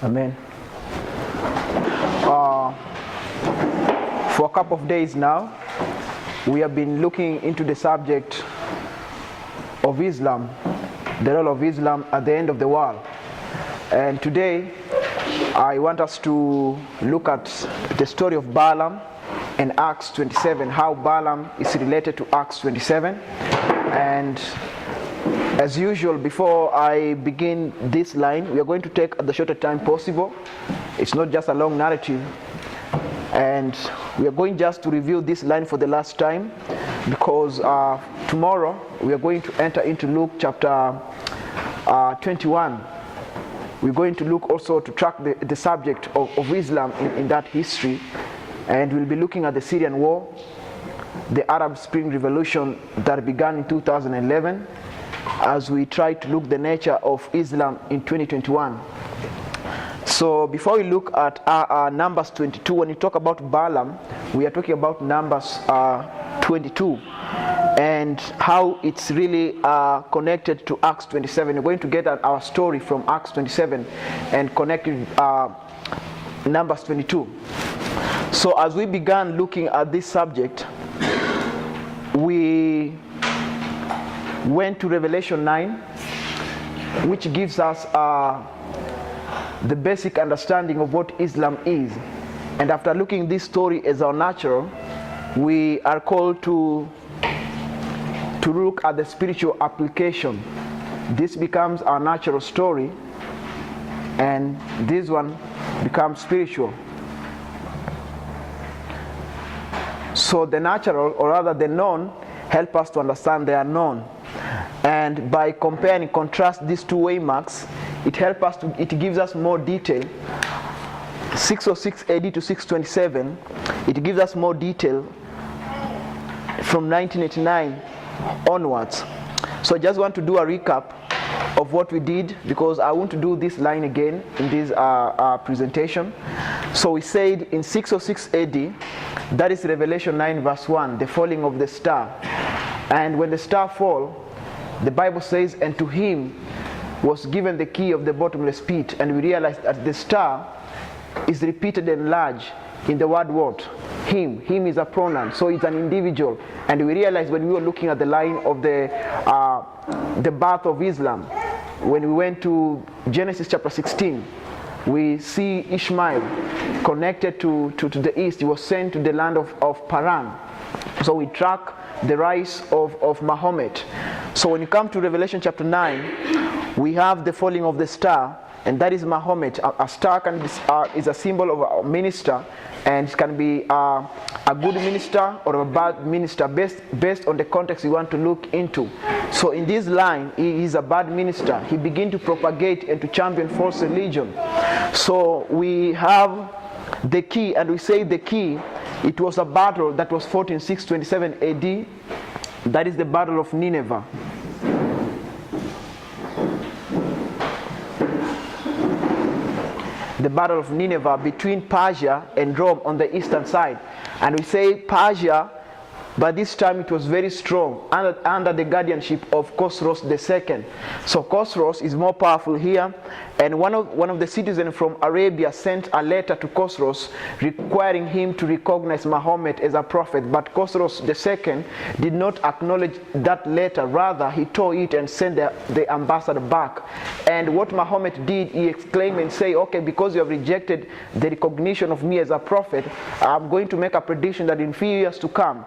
Amen. For a couple of days now, we have been looking into the subject of Islam, the role of Islam at the end of the world. And today, I want us to look at the story of Balaam and Acts 27, how Balaam is related to Acts 27. And as usual, before I begin this line, we are going to take the shortest time possible. It's not just a long narrative. And we are going just to review this line for the last time, because tomorrow we are going to enter into Luke chapter 21. We're going to look also to track the subject of Islam in that history. And we'll be looking at the Syrian War, the Arab Spring Revolution that began in 2011, as we try to look the nature of Islam in 2021. So before we look at Numbers 22, when you talk about Balaam, we are talking about Numbers 22 and how it's really connected to Acts 27. We're going to get our story from Acts 27 and connect it Numbers 22. So as we began looking at this subject, we went to Revelation 9, which gives us the basic understanding of what Islam is. And after looking this story as our natural, we are called to look at the spiritual application. This becomes our natural story, and this one becomes spiritual. So the natural, or rather the known, help us to understand the unknown. And by compare and contrast these two waymarks, it gives us more detail. 606 AD to 627, it gives us more detail from 1989 onwards. So I just want to do a recap of what we did, because I want to do this line again in this presentation. So we said in 606 AD, that is Revelation 9 verse 1, the falling of the star. And when the star fall, the Bible says, and to him was given the key of the bottomless pit. And we realized that the star is repeated and large in the word what? Him. Him is a pronoun, so it's an individual. And we realized when we were looking at the line of the birth of Islam, when we went to Genesis chapter 16, we see Ishmael connected to the east. He was sent to the land of Paran. So we track the rise of Muhammad. So when you come to Revelation chapter 9, we have the falling of the star, and that is Muhammad. A star is a symbol of a minister, and it can be a good minister or a bad minister based on the context you want to look into. So in this line, he is a bad minister. He began to propagate and to champion false religion. So we have the key, and we say the key, it was a battle that was fought in 627 AD. That is the Battle of Nineveh. The Battle of Nineveh between Persia and Rome on the eastern side. And we say Persia, by this time it was very strong under the guardianship of Khosrow II. So Khosrow is more powerful here, and one of the citizens from Arabia sent a letter to Khosrow requiring him to recognize Muhammad as a prophet. But Khosrow II did not acknowledge that letter. Rather, he tore it and sent the ambassador back. And what Muhammad did, he exclaimed and said, okay, because you have rejected the recognition of me as a prophet, I'm going to make a prediction that in few years to come,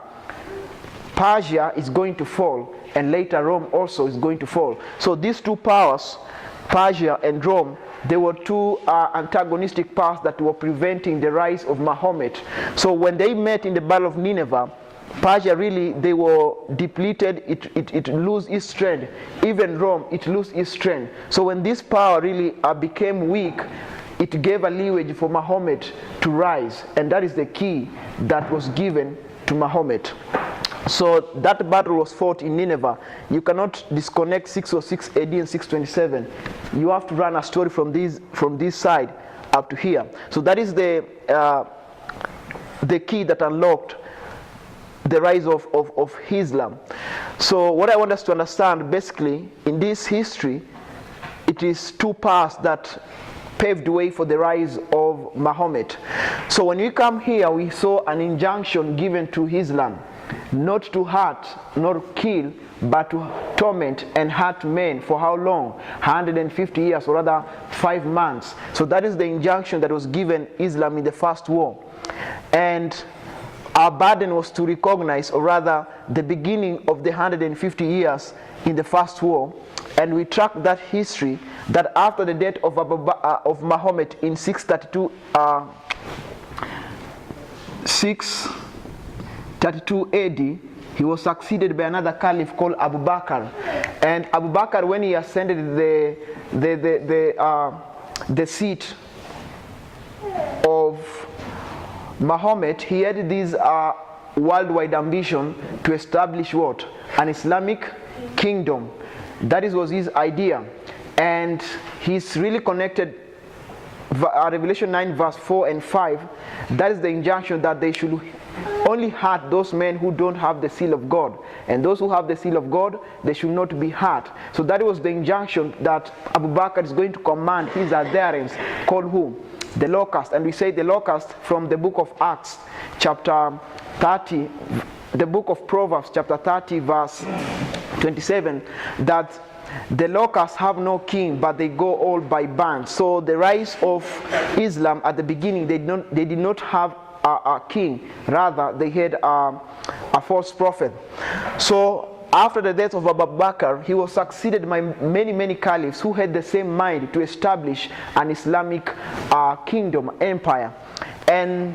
Persia is going to fall, and later Rome also is going to fall. So these two powers, Persia and Rome, they were two antagonistic powers that were preventing the rise of Muhammad. So when they met in the Battle of Nineveh, Persia really, they were depleted, it lose its strength. Even Rome, it lose its strength. So when this power really became weak, it gave a leeway for Muhammad to rise. And that is the key that was given to Muhammad. So that battle was fought in Nineveh. You cannot disconnect 606 AD and 627. You have to run a story from this side up to here. So that is the key that unlocked the rise of Islam. So what I want us to understand basically in this history, it is two paths that paved way for the rise of Muhammad. So when we come here, we saw an injunction given to Islam, not to hurt, nor kill, but to torment and hurt men. For how long? 150 years, or rather 5 months. So that is the injunction that was given Islam in the first war. And our burden was to recognize, or rather the beginning of the 150 years in the first war. And we track that history, that after the death of Muhammad in 632 AD, he was succeeded by another caliph called Abu Bakr. And Abu Bakr, when he ascended the seat of Muhammad, he had this worldwide ambition to establish what? An Islamic kingdom. That was his idea. And he's really connected Revelation 9 verse 4 and 5. That is the injunction that they should only hurt those men who don't have the seal of God, and those who have the seal of God, they should not be hurt. So that was the injunction that Abu Bakr is going to command his adherents, called who? The locust. And we say the locust from the book of Acts chapter 30, the book of Proverbs chapter 30 verse 27, that the locusts have no king, but they go all by bands. So the rise of Islam at the beginning, they did not have a king, rather they had a false prophet. So after the death of Abu Bakr, he was succeeded by many caliphs who had the same mind to establish an Islamic kingdom, empire. And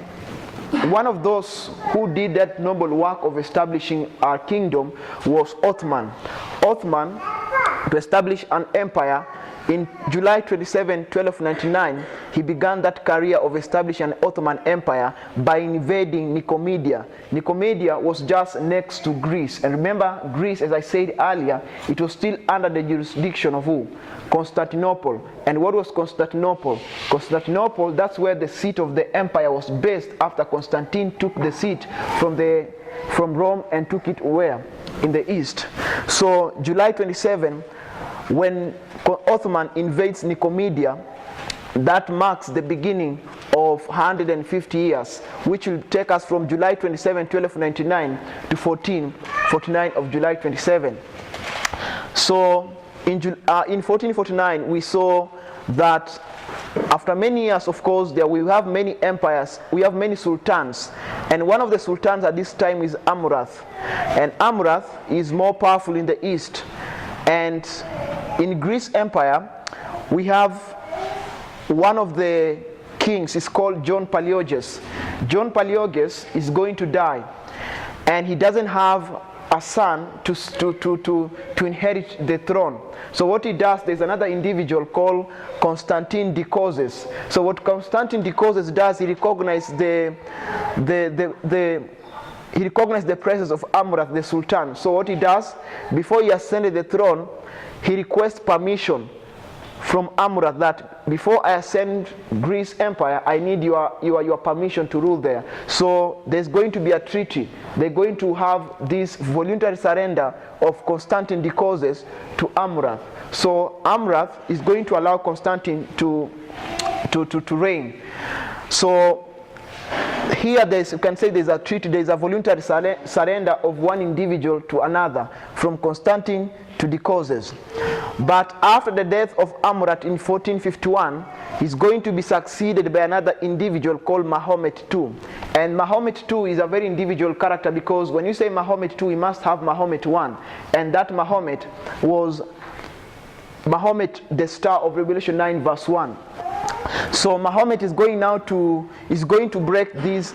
one of those who did that noble work of establishing our kingdom was Ottoman. Ottoman, to establish an empire, in July 27, 1299, he began that career of establishing an Ottoman Empire by invading Nicomedia. Nicomedia was just next to Greece. And remember, Greece, as I said earlier, it was still under the jurisdiction of who? Constantinople. And what was Constantinople? Constantinople, that's where the seat of the empire was based after Constantine took the seat from Rome and took it where? In the east. So July 27, when Ottoman invades Nicomedia, that marks the beginning of 150 years, which will take us from July 27, 1299 to 1449 of July 27. So in 1449, we saw that after many years, of course, we have many empires, we have many sultans, and one of the sultans at this time is Amurath. And Amurath is more powerful in the east. And in Greece Empire, we have one of the kings is called John Palaeologus. John Palaeologus is going to die, and he doesn't have a son to inherit the throne. So what he does, there's another individual called Constantine Dicoses. So what Constantine Dicoses does, he recognized the presence of Amurath, the Sultan. So what he does, before he ascended the throne, he requests permission from Amurath that before I ascend Greece Empire, I need your permission to rule there. So there's going to be a treaty. They're going to have this voluntary surrender of Constantine Dicoses to Amurath. So Amurath is going to allow Constantine to reign. So here you can say there's a treaty, there's a voluntary surrender of one individual to another, from Constantine to Dicoses. But after the death of Amurath in 1451, he's going to be succeeded by another individual called Mahomet II. And Mahomet II is a very individual character, because when you say Mahomet II, you must have Mahomet I. And that Mahomet was Mahomet, the star of Revelation 9 verse 1. So Mahomet is going to break this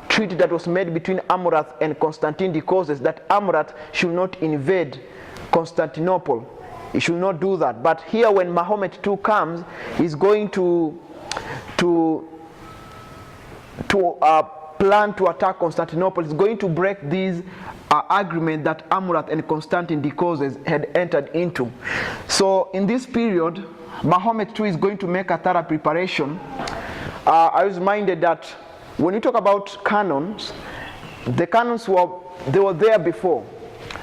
treaty that was made between Amurath and Constantine Dicoses, that Amurath should not invade Constantinople. He should not do that. But here, when Mahomet II comes, he's going to plan to attack Constantinople. He's going to break this agreement that Amurath and Constantine Dicoses had entered into. So in this period, Mahomet II is going to make a thorough preparation. I was reminded that when you talk about canons, the canons were there before.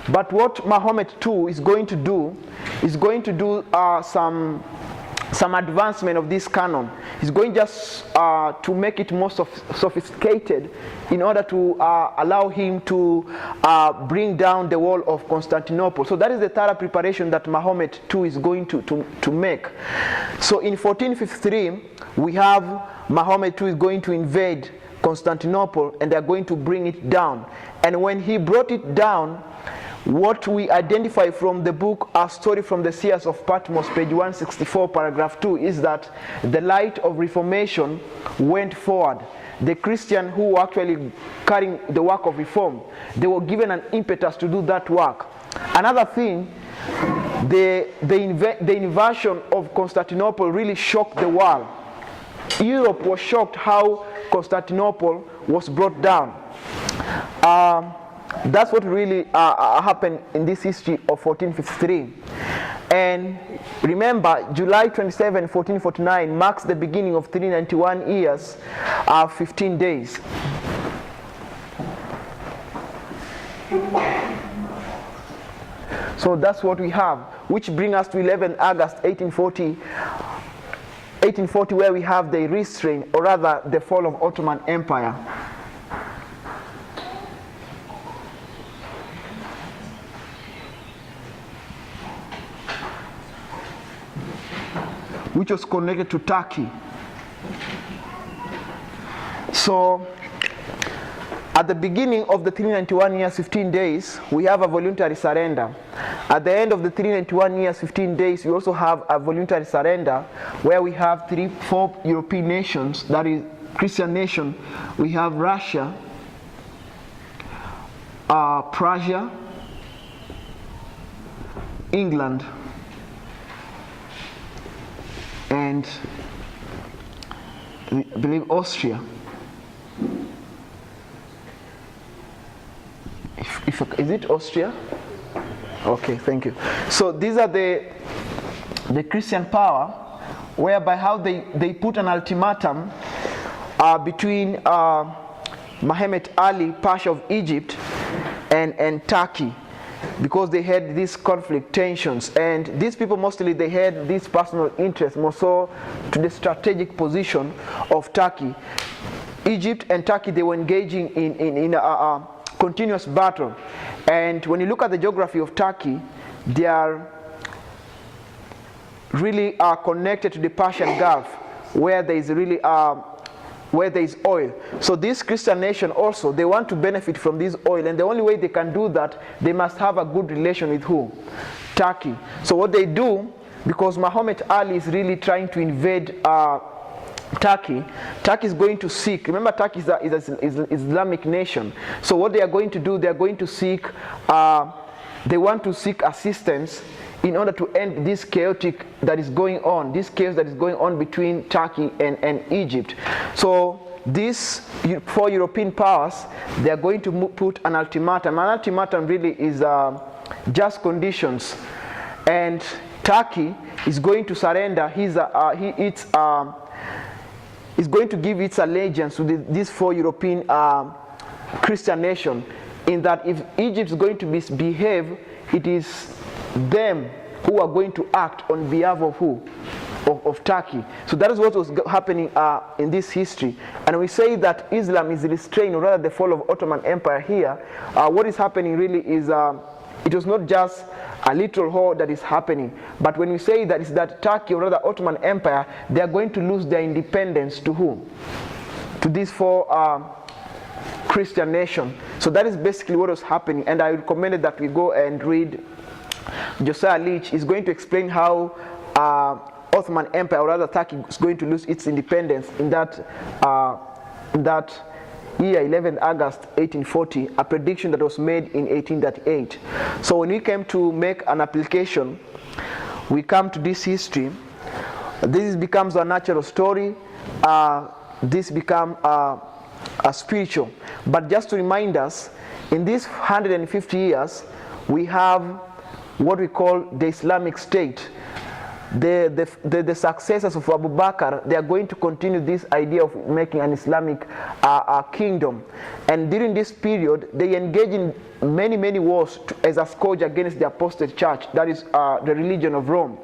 But what Mahomet II is going to do some some advancement of this canon. He's going just to make it more sophisticated in order to allow him to bring down the wall of Constantinople. So that is the thorough preparation that Mahomet too is going to make. So in 1453, we have Mahomet too is going to invade Constantinople, and they're going to bring it down. And when he brought it down, what we identify from the book A Story from the Seers of Patmos, page 164, paragraph 2, is that the light of reformation went forward. The Christians who were actually carrying the work of reform, they were given an impetus to do that work. Another thing, the invasion of Constantinople really shocked the world. Europe was shocked how Constantinople was brought down. That's what really happened in this history of 1453. And remember, July 27, 1449 marks the beginning of 391 years, 15 days. So that's what we have, which brings us to 11 August 1840, where we have the restraint, or rather the fall of Ottoman Empire. Which was connected to Turkey. So, at the beginning of the 391 years, 15 days, we have a voluntary surrender. At the end of the 391 years, 15 days, we also have a voluntary surrender where we have 4 European nations, that is Christian nation. We have Russia, Prussia, England, and I believe Austria. Is it Austria? Okay, thank you. So these are the Christian power, whereby how they put an ultimatum between Muhammad Ali, Pasha of Egypt, and Turkey, because they had these conflict tensions, and these people mostly they had this personal interest more so to the strategic position of Turkey. Egypt and Turkey, they were engaging in a continuous battle, and when you look at the geography of Turkey, they are really connected to the Persian Gulf, where there is really where there is oil. So this Christian nation also, they want to benefit from this oil, and the only way they can do that, they must have a good relation with who? Turkey. So what they do, because Muhammad Ali is really trying to invade Turkey is going to seek, remember Turkey is an Islamic nation, so what they are going to do, they are going to seek, they want to seek assistance in order to end this chaotic that is going on, this chaos that is going on between Turkey and Egypt. So these 4 European powers, they are going to put an ultimatum. An ultimatum really is just conditions, and Turkey is going to surrender is going to give its allegiance to these 4 European Christian nations, in that if Egypt is going to misbehave, it is them who are going to act on behalf of who? Of Turkey. So that is what was happening in this history. And we say that Islam is restrained, or rather the fall of Ottoman Empire here. What is happening really is, it was not just a little war that is happening, but when we say that, it's that Turkey, or rather Ottoman Empire, they are going to lose their independence to whom? To these 4 Christian nations. So that is basically what was happening, and I recommended that we go and read Josiah Leach is going to explain how Ottoman Empire, or rather Turkey, is going to lose its independence in that year, 11 August 1840, a prediction that was made in 1838. So when we came to make an application, we come to this history. This becomes a natural story. This becomes a spiritual. But just to remind us, in these 150 years, we have what we call the Islamic State. The successors of Abu Bakr, they are going to continue this idea of making an Islamic kingdom. And during this period, they engage in many wars as a scourge against the apostate church, that is the religion of Rome.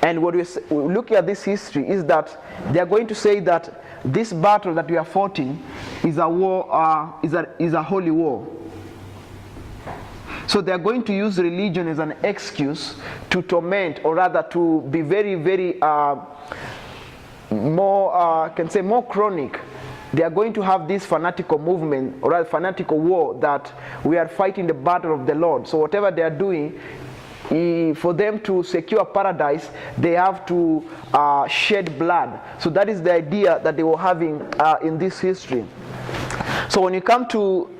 And what we look at this history is that they are going to say that this battle that we are fighting is a war, is a holy war. So they are going to use religion as an excuse to torment, or rather to be very, very more chronic. They are going to have this fanatical movement, or rather fanatical war, that we are fighting the battle of the Lord. So whatever they are doing, for them to secure paradise, they have to shed blood. So that is the idea that they were having in this history. So when you come to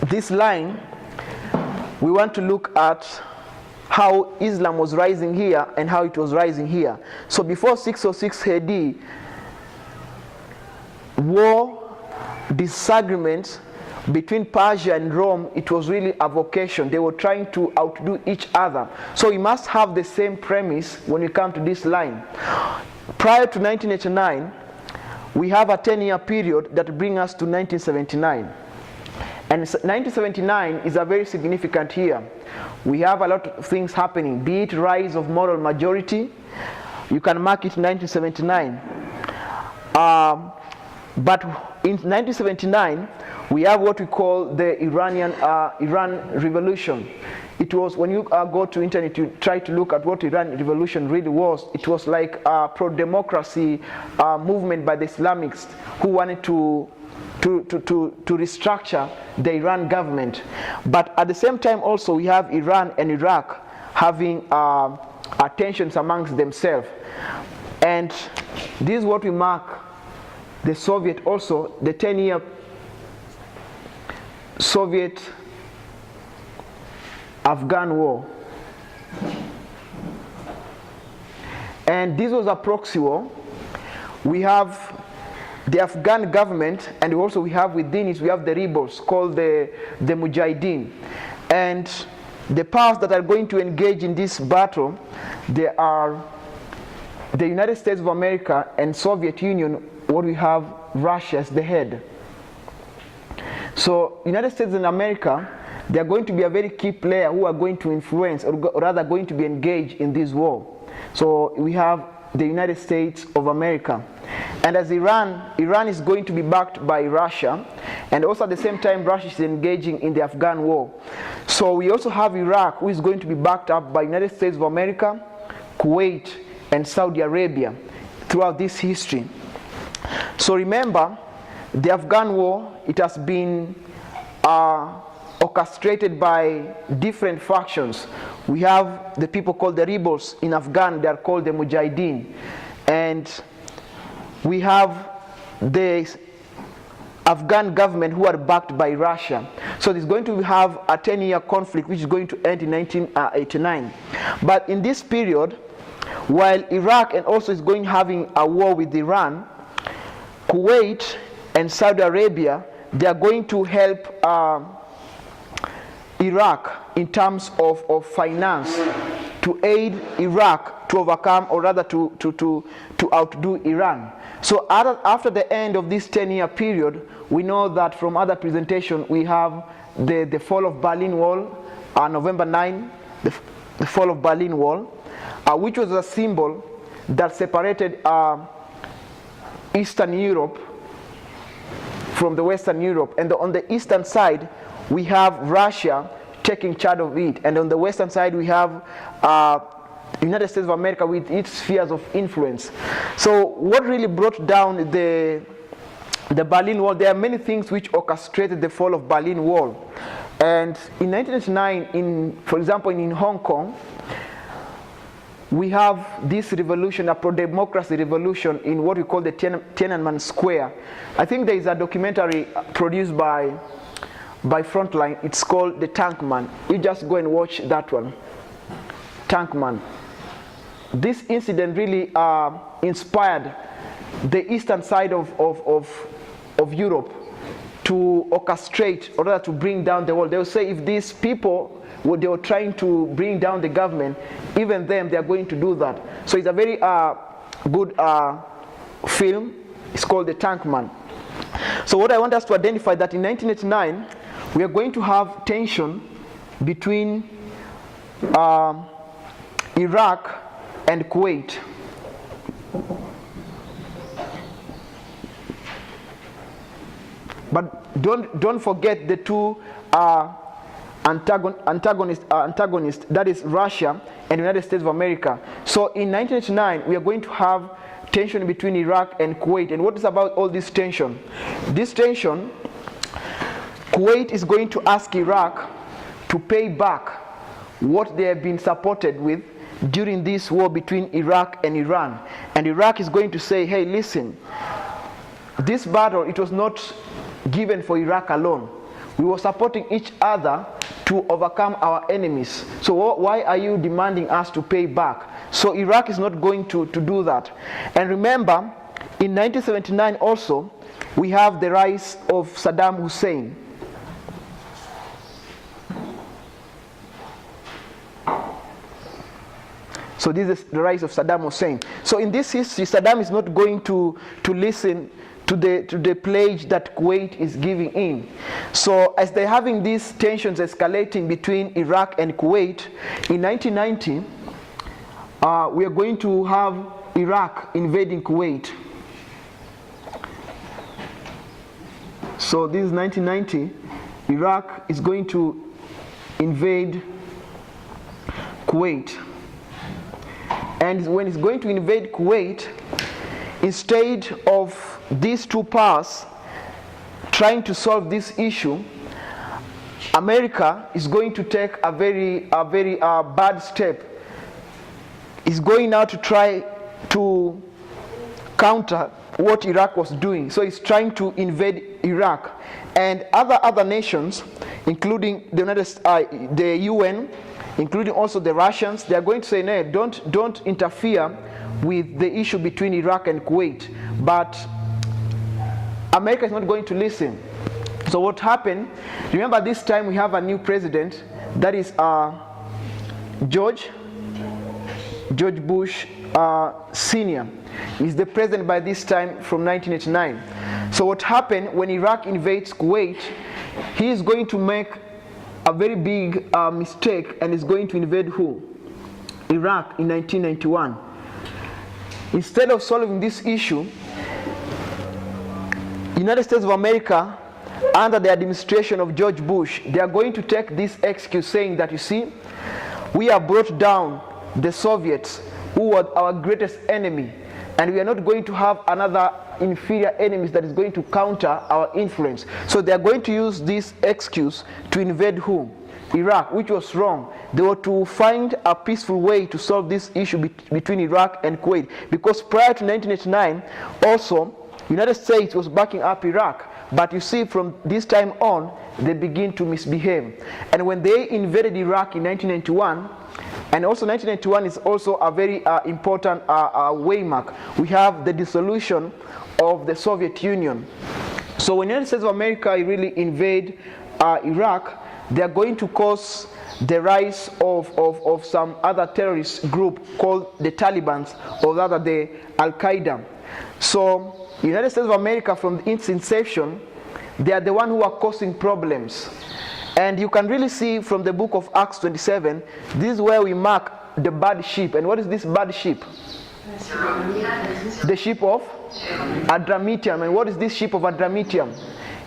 this line, we want to look at how Islam was rising here and how it was rising here. So before 606 AD, war, disagreements between Persia and Rome, it was really a vocation. They were trying to outdo each other. So we must have the same premise when we come to this line. Prior to 1989, we have a 10-year period that brings us to 1979. And 1979 is a very significant year. We have a lot of things happening, be it rise of moral majority. You can mark it 1979. But in 1979, we have what we call the Iran Revolution. It was, when you go to internet, you try to look at what Iran Revolution really was. It was like a pro-democracy movement by the Islamists who wanted to restructure the Iran government. But at the same time also, we have Iran and Iraq having tensions amongst themselves. And this is what we mark the Soviet also, the 10-year Soviet Afghan war. And this was a proxy war. We have the Afghan government, and also we have within it, we have the rebels called the Mujahideen. And the powers that are going to engage in this battle, they are the United States of America and Soviet Union, what we have Russia as the head. So United States and America, they are going to be a very key player who are going to influence, or rather going to be engaged in this war. So we have the United States of America. And as Iran is going to be backed by Russia, and also at the same time Russia is engaging in the Afghan war. So we also have Iraq, who is going to be backed up by United States of America, Kuwait, and Saudi Arabia throughout this history. So remember, the Afghan war, it has been orchestrated by different factions. We have the people called the rebels in Afghan, they are called the Mujahideen. And we have the Afghan government who are backed by Russia. So there's going to have a 10-year conflict which is going to end in 1989. But in this period, while Iraq and also is going having a war with Iran, Kuwait and Saudi Arabia, they are going to help Iraq in terms of finance to aid Iraq to overcome, or rather to outdo Iran. So after the end of this 10-year period, we know that from other presentation we have the fall of Berlin Wall, November 9, the fall of Berlin Wall, which was a symbol that separated Eastern Europe from the Western Europe. And on the eastern side, we have Russia taking charge of it. And on the western side, we have United States of America with its spheres of influence. So what really brought down the Berlin Wall, there are many things which orchestrated the fall of Berlin Wall. And in 1989, for example, in Hong Kong, we have this revolution, a pro-democracy revolution in what we call the Tiananmen Square. I think there is a documentary produced by Frontline. It's called The Tankman. You just go and watch that one. Tankman. This incident really inspired the eastern side of Europe to orchestrate, or rather to bring down the wall. They will say if these people, they were trying to bring down the government, even them, they are going to do that. So it's a very good film. It's called The Tankman. So what I want us to identify that in 1989, we are going to have tension between Iraq and Kuwait. But don't forget the two antagonists, that is Russia and the United States of America. So in 1989, we are going to have tension between Iraq and Kuwait. And what is about all this tension? This tension, Kuwait is going to ask Iraq to pay back what they have been supported with during this war between Iraq and Iran. And Iraq is going to say, hey, listen, this battle, it was not given for Iraq alone. We were supporting each other to overcome our enemies. So why are you demanding us to pay back? So Iraq is not going to do that. And remember, in 1979 also, we have the rise of Saddam Hussein. So this is the rise of Saddam Hussein. So in this history, Saddam is not going to listen to the pledge that Kuwait is giving in. So as they're having these tensions escalating between Iraq and Kuwait, in 1990, we are going to have Iraq invading Kuwait. So this is 1990. Iraq is going to invade Kuwait. And when it's going to invade Kuwait, instead of these two powers trying to solve this issue, America is going to take a very bad step. It's going now to try to counter what Iraq was doing. So it's trying to invade Iraq. And other nations, including the UN, including also the Russians, they are going to say, no, don't interfere with the issue between Iraq and Kuwait. But America is not going to listen. So what happened, remember this time we have a new president, that is George Bush Senior. He's the president by this time from 1989. So what happened when Iraq invades Kuwait, he is going to make a very big mistake and is going to invade who? Iraq in 1991. Instead of solving this issue, United States of America, under the administration of George Bush, they are going to take this excuse saying that, you see, we have brought down the Soviets, who were our greatest enemy, and we are not going to have another inferior enemies that is going to counter our influence. So they are going to use this excuse to invade who? Iraq, which was wrong. They were to find a peaceful way to solve this issue between Iraq and Kuwait, because prior to 1989 also United States was backing up Iraq, but you see from this time on they begin to misbehave. And when they invaded Iraq in 1991, and also 1991 is also a very important waymark. We have the dissolution of the Soviet Union. So when the United States of America really invade Iraq, they are going to cause the rise of some other terrorist group called the Taliban, or rather the Al-Qaeda. So the United States of America, from its inception, they are the one who are causing problems. And you can really see from the book of Acts 27, this is where we mark the bad sheep. And what is this bad sheep? The sheep of Adramitium. And what is this sheep of Adramitium?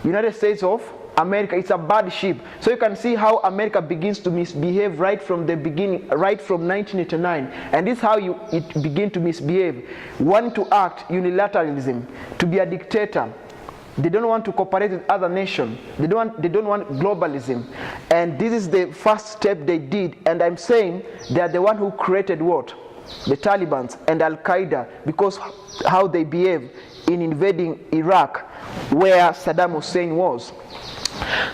United States of America. It's a bad sheep. So you can see how America begins to misbehave right from the beginning, right from 1989. And this is how it begins to misbehave. Wanting to act unilateralism, to be a dictator. They don't want to cooperate with other nations. They don't want globalism. And this is the first step they did. And I'm saying they are the one who created what? The Taliban and Al-Qaeda, because how they behave in invading Iraq, where Saddam Hussein was.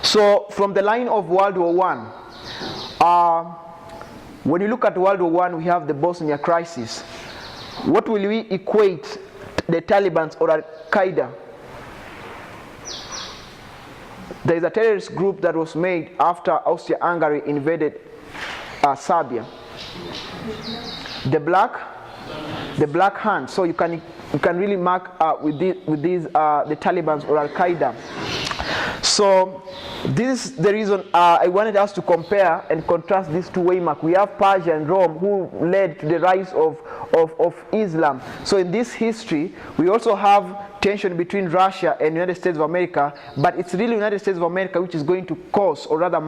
So from the line of World War I, when you look at World War I, we have the Bosnia crisis. What will we equate the Taliban or Al-Qaeda? There is a terrorist group that was made after Austria-Hungary invaded Serbia. The Black Hand. So you can really mark with these the Taliban or Al-Qaeda. So this is the reason I wanted us to compare and contrast these two waymarks. We have Persia and Rome, who led to the rise of Islam. So in this history, we also have tension between Russia and United States of America, but it's really United States of America which is going to cause, or rather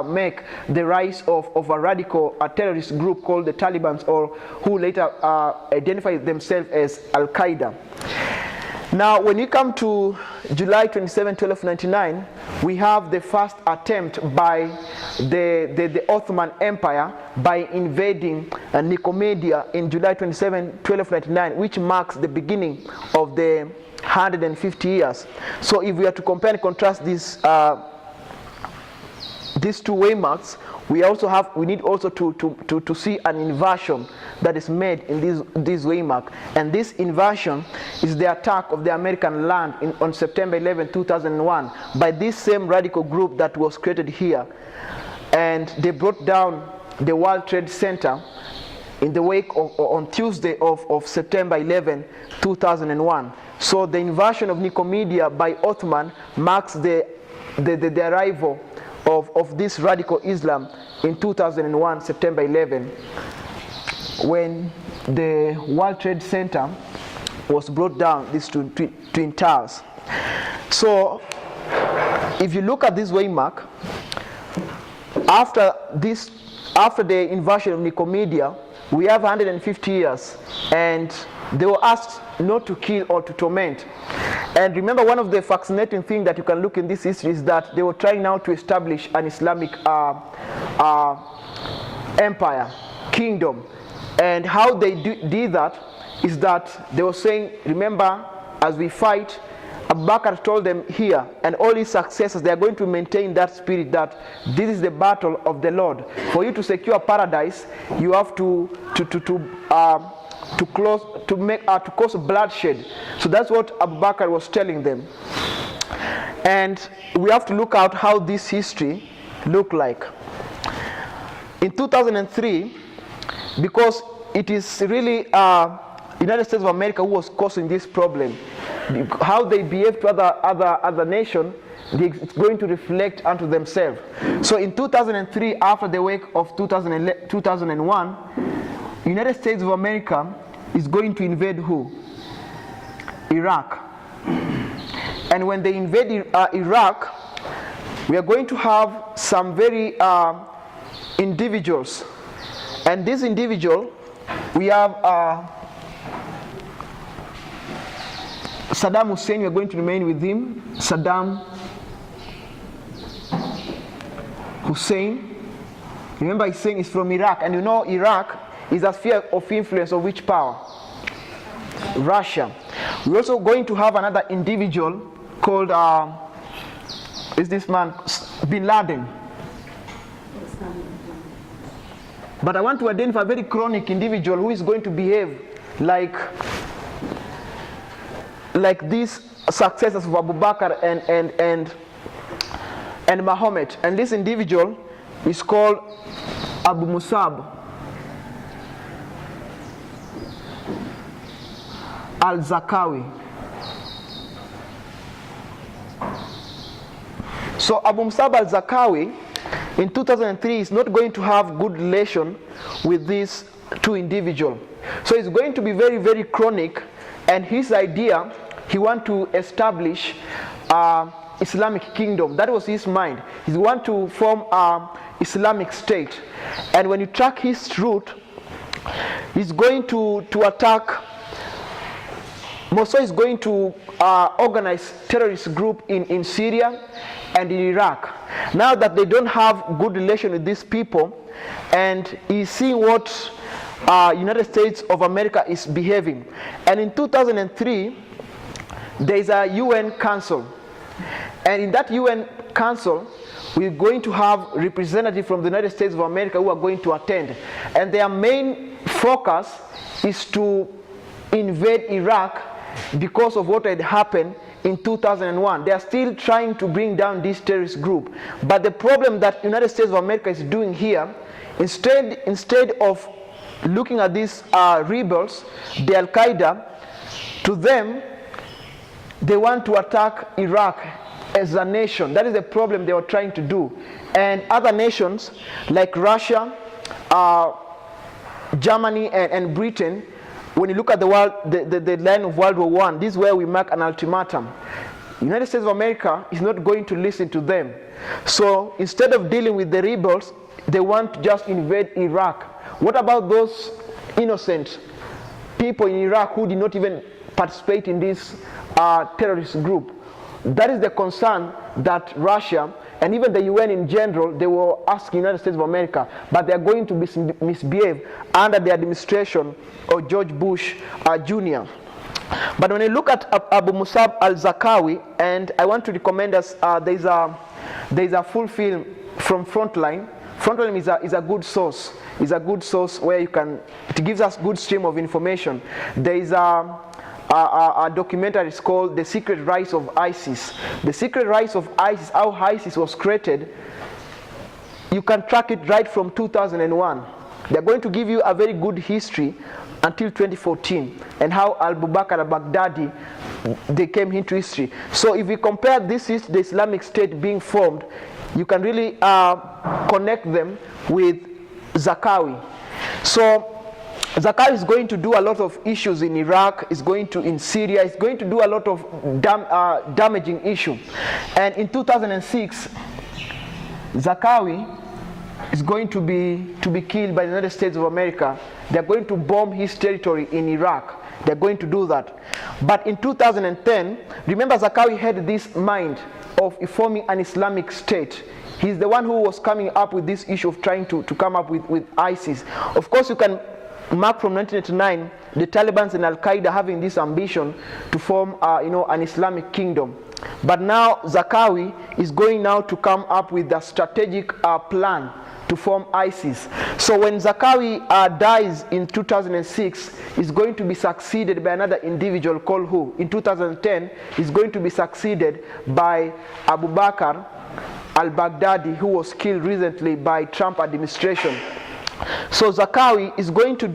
make, the rise of a radical terrorist group called the Taliban, or who later identify themselves as Al-Qaeda. Now, when you come to July 27, 1299, we have the first attempt by the Ottoman Empire by invading Nicomedia in July 27, 1299, which marks the beginning of the 150 years. So if we are to compare and contrast these two waymarks, we need also to see an inversion that is made in this waymark. And this inversion is the attack of the American land on September 11, 2001 by this same radical group that was created here. And they brought down the World Trade Center in the wake on Tuesday of September 11, 2001. So the invasion of Nicomedia by Ottoman marks the arrival of this radical Islam in 2001, September 11, when the World Trade Center was brought down, these twin towers. So if you look at this waymark, after the invasion of Nicomedia, we have 150 years, and they were asked not to kill or to torment. And remember, one of the fascinating things that you can look in this history is that they were trying now to establish an Islamic empire, kingdom. And how they did that is that they were saying, remember, as we fight, Abu Bakr told them here, and all his successors, they are going to maintain that spirit that this is the battle of the Lord. For you to secure paradise, you have to cause bloodshed. So that's what Abu Bakr was telling them. And we have to look at how this history looked like. In 2003, because it is really United States of America who was causing this problem, how they behave to other nations, it's going to reflect unto themselves. So in 2003, after the wake of 2001, United States of America is going to invade who? Iraq. And when they invade Iraq, we are going to have some very individuals. And this individual, we have Saddam Hussein. We are going to remain with him. Saddam Hussein. Remember, he's saying he's from Iraq. And you know Iraq is a sphere of influence of which power? Russia. We're also going to have another individual called, is this man, Bin Laden. But I want to identify a very chronic individual who is going to behave like these successors of Abu Bakr and Muhammad. And this individual is called Abu Musab al-Zarqawi. So Abu Musab al-Zarqawi in 2003 is not going to have good relation with these two individuals. So it's going to be very, very chronic, and his idea, he wants to establish Islamic kingdom. That was his mind. He wants to form Islamic state. And when you track his route, he's going to attack. Mossad is going to organize terrorist group in Syria and in Iraq. Now that they don't have good relation with these people, and he's seeing what United States of America is behaving. And in 2003, there is a UN Council. And in that UN Council, we're going to have representatives from the United States of America who are going to attend. And their main focus is to invade Iraq because of what had happened in 2001. They are still trying to bring down this terrorist group. But the problem that United States of America is doing here, instead of looking at these rebels, the Al-Qaeda, to them, they want to attack Iraq as a nation. That is the problem they were trying to do. And other nations like Russia, Germany, and Britain, when you look at the world, the line of World War I, this is where we mark an ultimatum. United States of America is not going to listen to them. So instead of dealing with the rebels, they want to just invade Iraq. What about those innocent people in Iraq who did not even participate in this terrorist group? That is the concern that Russia and even the UN in general, they were asking the United States of America, but they are going to misbehave under the administration of George Bush Jr. But when you look at Abu Musab al-Zarqawi, and I want to recommend us, there's a full film from Frontline. Frontline is a good source. It's a good source where it gives us good stream of information. There is a documentary. It's called The Secret Rise of ISIS. The Secret Rise of ISIS, how ISIS was created, you can track it right from 2001. They're going to give you a very good history until 2014, and how Abu Bakr al-Baghdadi, they came into history. So if we compare this is the Islamic State being formed, you can really connect them with Zarqawi. So Zarqawi is going to do a lot of issues in Iraq, in Syria, is going to do a lot of damaging issue. And in 2006, Zarqawi is going to be killed by the United States of America. They're going to bomb his territory in Iraq. They're going to do that. But in 2010, remember Zarqawi had this mind of forming an Islamic State. He's the one who was coming up with this issue of trying to come up with ISIS. Of course, you can mark from 1989 the Taliban and Al-Qaeda having this ambition to form an Islamic kingdom. But now Zarqawi is going now to come up with a strategic plan to form ISIS. So when Zarqawi dies in 2006, he's going to be succeeded by another individual called who? In 2010, he's going to be succeeded by Abu Bakr al-Baghdadi, who was killed recently by Trump administration. So Zarqawi is going to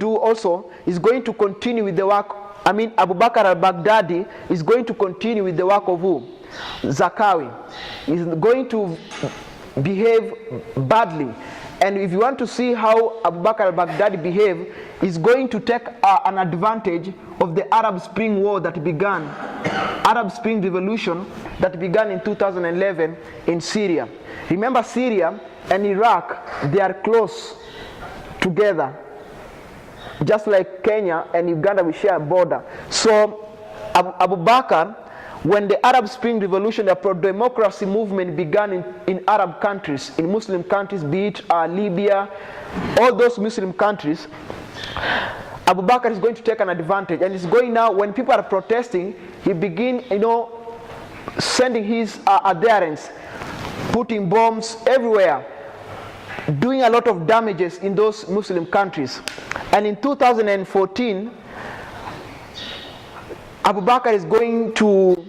continue with the work. Abu Bakr al-Baghdadi is going to continue with the work of who? Zarqawi. Is going to behave badly. And if you want to see how Abu Bakr al-Baghdadi behaved, he's going to take an advantage of the Arab Spring War that began, Arab Spring Revolution that began in 2011 in Syria. Remember, Syria and Iraq, they are close together. Just like Kenya and Uganda, we share a border. So Abu Bakr, when the Arab Spring Revolution, the pro-democracy movement began in Arab countries, in Muslim countries, be it Libya, all those Muslim countries, Abu Bakr is going to take an advantage. And it's going now, when people are protesting, he begin, sending his adherents, putting bombs everywhere, doing a lot of damages in those Muslim countries. And in 2014, Abu Bakr is going to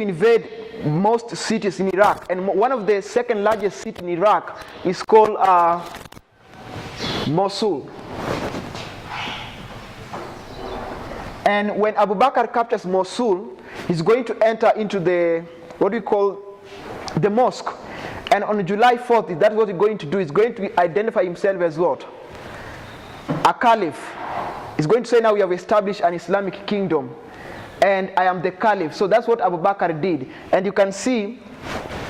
invade most cities in Iraq, and one of the second largest cities in Iraq is called Mosul. And when Abu Bakr captures Mosul, he's going to enter into the the mosque. And on July 4th, that's what he's going to do. He's going to identify himself as what? A caliph. He's going to say, now we have established an Islamic kingdom, and I am the caliph. So that's what Abu Bakr did. And you can see,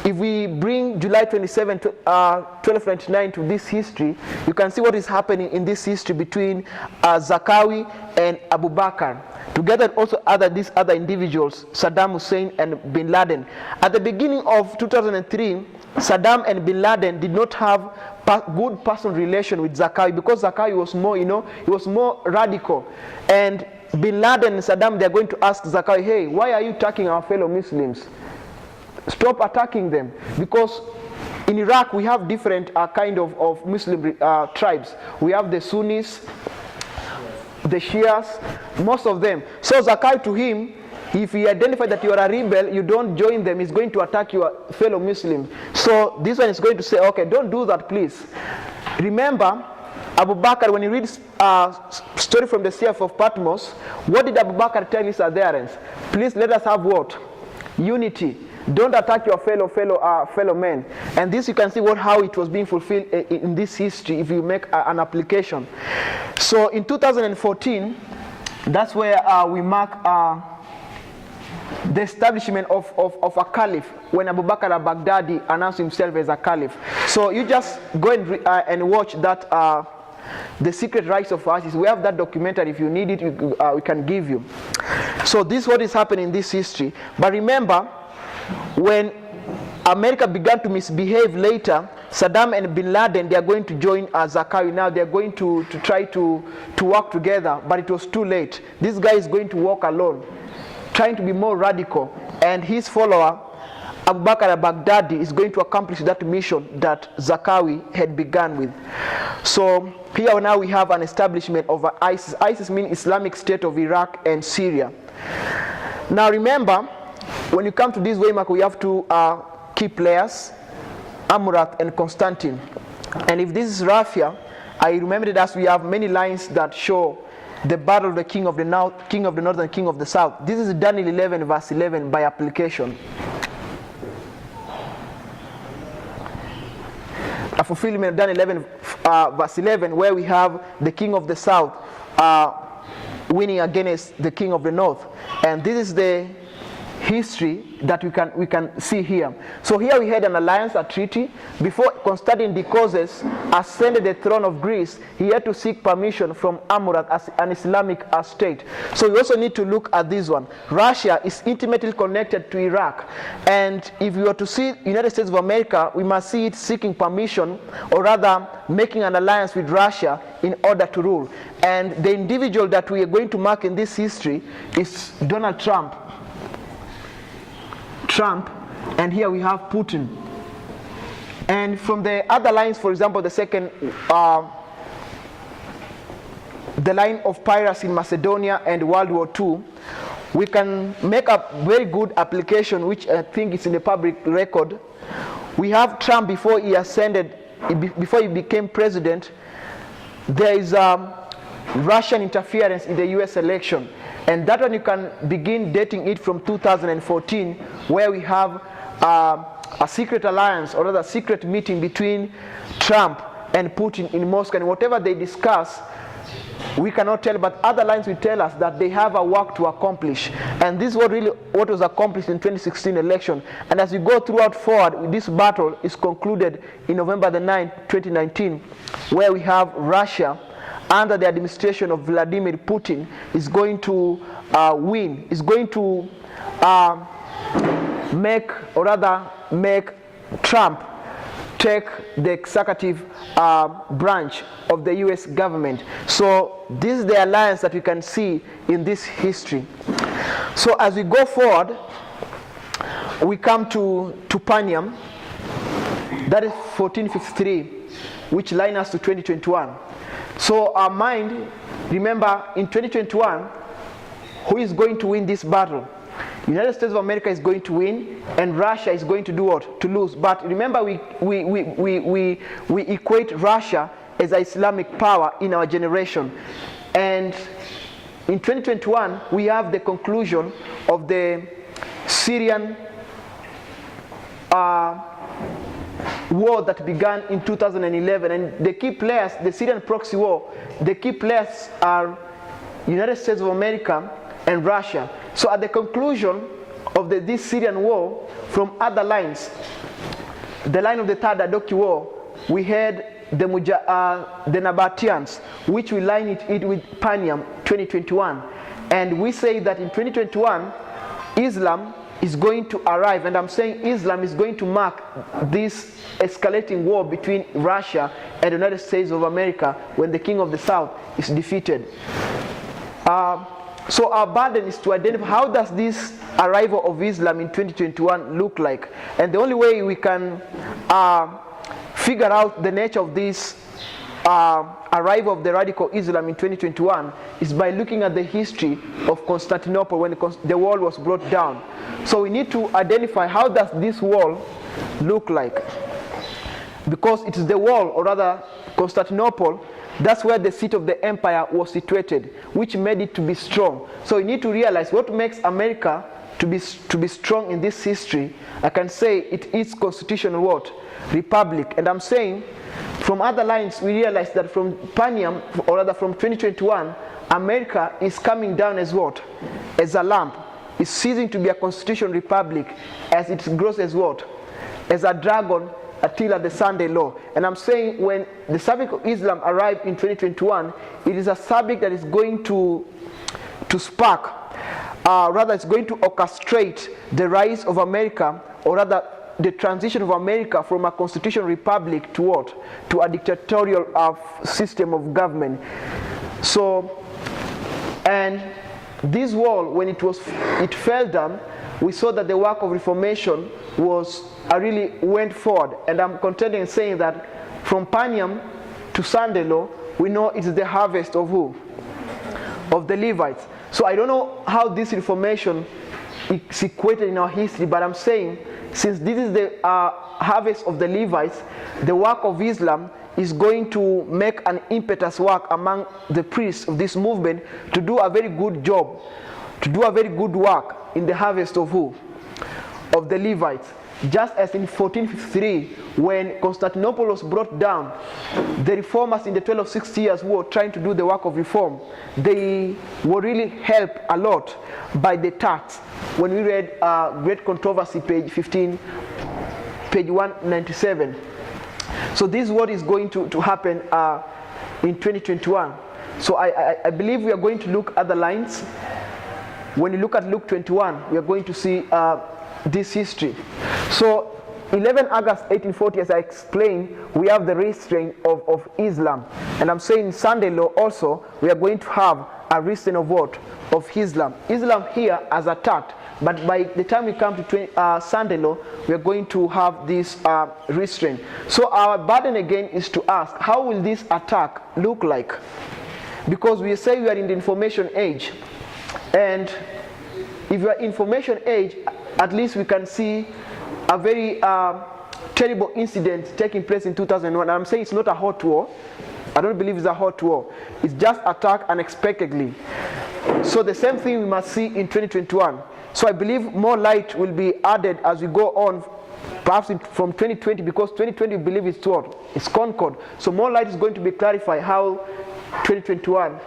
if we bring July 27, 1299 to this history, you can see what is happening in this history between Zarqawi and Abu Bakr. Together also these other individuals, Saddam Hussein and Bin Laden. At the beginning of 2003, Saddam and Bin Laden did not have good personal relation with Zarqawi, because Zarqawi was more, he was more radical. And Bin Laden and Saddam, they're going to ask Zarqawi, hey, why are you attacking our fellow Muslims? Stop attacking them. Because in Iraq, we have different kind of Muslim tribes. We have the Sunnis, the Shias, most of them. So Zarqawi, to him, if he identifies that you are a rebel, you don't join them, he's going to attack your fellow Muslims. So this one is going to say, okay, don't do that, please. Remember, Abu Bakr, when you read story from the Sea of Patmos, what did Abu Bakr tell his adherents? Please let us have what? unity. Don't attack your fellow men. And this you can see how it was being fulfilled in this history if you make an application. So in 2014, that's where we mark the establishment of a caliph, when Abu Bakr al-Baghdadi announced himself as a caliph. So you just go and watch that, The Secret Rites of ISIS. We have that documentary. If you need it, we can give you. So this is what is happening in this history. But remember, when America began to misbehave later, Saddam and Bin Laden, they are going to join Zarqawi now. They are going to try to work together, but it was too late. This guy is going to walk alone, trying to be more radical, and his follower Abu Bakr al-Baghdadi is going to accomplish that mission that Zarqawi had begun with. So here now we have an establishment of ISIS. ISIS means Islamic State of Iraq and Syria. Now remember, when you come to this waymark, we have two key players, Amurath and Constantine. And if this is Raphia, I remember that we have many lines that show the battle of the king of the north, king of the north and king of the south. This is Daniel 11 verse 11 by application. A fulfillment of Daniel 11 verse 11, where we have the king of the south winning against the king of the north. And this is the history that we can see here. So here we had an alliance, a treaty. Before Constantine Decoces ascended the throne of Greece, he had to seek permission from Amurath as an Islamic state. So we also need to look at this one. Russia is intimately connected to Iraq, and if you were to see United States of America, we must see it seeking permission, or rather making an alliance with Russia in order to rule. And the individual that we are going to mark in this history is Donald Trump, and here we have Putin. And from the other lines, for example, the second, the line of piracy in Macedonia and World War II, we can make a very good application, which I think is in the public record. We have Trump before he ascended, before he became president. There is Russian interference in the US election. And that one you can begin dating it from 2014, where we have a secret alliance, or rather a secret meeting between Trump and Putin in Moscow. And whatever they discuss, we cannot tell, but other lines will tell us that they have a work to accomplish. And this is what was accomplished in 2016 election. And as we go throughout forward, this battle is concluded in November the 9th, 2019, where we have Russia under the administration of Vladimir Putin is going to win, is going to make Trump take the executive branch of the US government. So this is the alliance that we can see in this history. So as we go forward, we come to Paniam, that is 1453, which line us to 2021. So our mind, remember, in 2021, who is going to win this battle? United States of America is going to win, and Russia is going to do what? To lose. But remember, we equate Russia as an Islamic power in our generation. And in 2021, we have the conclusion of the Syrian war that began in 2011, and the key players, the Syrian proxy war, the key players are United States of America and Russia. So at the conclusion of this Syrian war, from other lines, the line of the Third Adoki War, we had the Nabateans, which we line it with Paniam 2021. And we say that in 2021, Islam is going to arrive, and I'm saying Islam is going to mark this escalating war between Russia and the United States of America when the king of the south is defeated. So our burden is to identify how does this arrival of Islam in 2021 look like. And the only way we can figure out the nature of this arrival of the radical Islam in 2021 is by looking at the history of Constantinople when the wall was brought down. So we need to identify how does this wall look like, because it is the wall, or rather Constantinople, that's where the seat of the empire was situated, which made it to be strong. So you need to realize what makes America to be strong in this history. I can say it is constitutional what? Republic. And I'm saying from other lines we realize that from Panium, or rather from 2021, America is coming down as what? As a lamp. It's ceasing to be a constitutional republic as it grows as what? As a dragon until at the Sunday law. And I'm saying when the subject of Islam arrived in 2021, it is a subject that is going to spark, rather it's going to orchestrate the rise of America, or rather the transition of America from a constitutional republic to what? To a dictatorial system of government. So, and this wall, when it fell down, we saw that the work of reformation really went forward. And I'm contending and saying that from Panium to Sunday law, we know it is the harvest of who? Of the Levites. So I don't know how this reformation is equated in our history, but I'm saying since this is the harvest of the Levites, the work of Islam is going to make an impetus work among the priests of this movement to do a very good job, to do a very good work in the harvest of who? Of the Levites. Just as in 1453, when Constantinople was brought down, the reformers in the 1260 years who were trying to do the work of reform, they were really helped a lot by the Turks. When we read Great Controversy, page 15, page 197. So this is what is going to happen in 2021. So I believe we are going to look at the lines. When you look at Luke 21, we are going to see this history. So 11 August 1840, as I explained, we have the restraint of Islam. And I'm saying in Sunday law also, we are going to have a restraint of what? Of Islam. Islam here as attacked. But by the time we come to Sunday law, we are going to have this restraint. So our burden again is to ask, how will this attack look like? Because we say we are in the information age. And if we are information age, at least we can see a very terrible incident taking place in 2001. And I'm saying it's not a hot war. I don't believe it's a hot war. It's just attacked unexpectedly. So the same thing we must see in 2021. So I believe more light will be added as we go on, perhaps from 2020, because 2020 we believe it's what? It's Concord. So more light is going to be clarified how 2021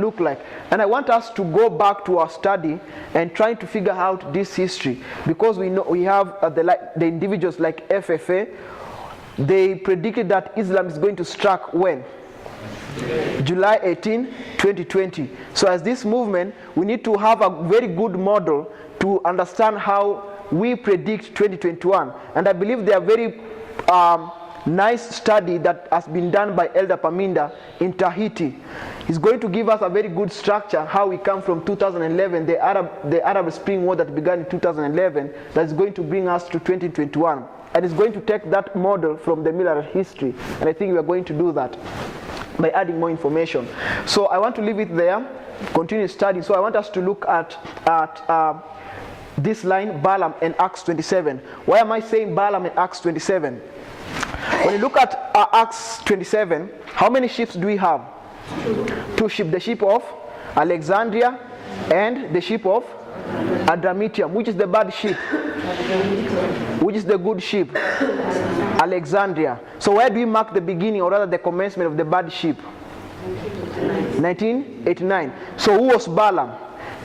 look like. And I want us to go back to our study and trying to figure out this history, because we know we have the individuals like FFA. They predicted that Islam is going to strike when? July 18, 2020. So as this movement, we need to have a very good model to understand how we predict 2021. And I believe there are very nice study that has been done by Elder Parminder in Tahiti. He's going to give us a very good structure how we come from 2011, the Arab Spring War that began in 2011, that's going to bring us to 2021. And it's going to take that model from the military history. And I think we are going to do that by adding more information. So I want to leave it there, continue studying. So I want us to look at this line, Balaam and Acts 27. Why am I saying Balaam and Acts 27? When you look at Acts 27, how many ships do we have? Two ships, the ship of Alexandria and the ship of Adramyttium. Which is the bad ship? Which is the good ship? Alexandria. So where do we mark the beginning, or rather the commencement of the bad ship? 1989. So who was Balaam?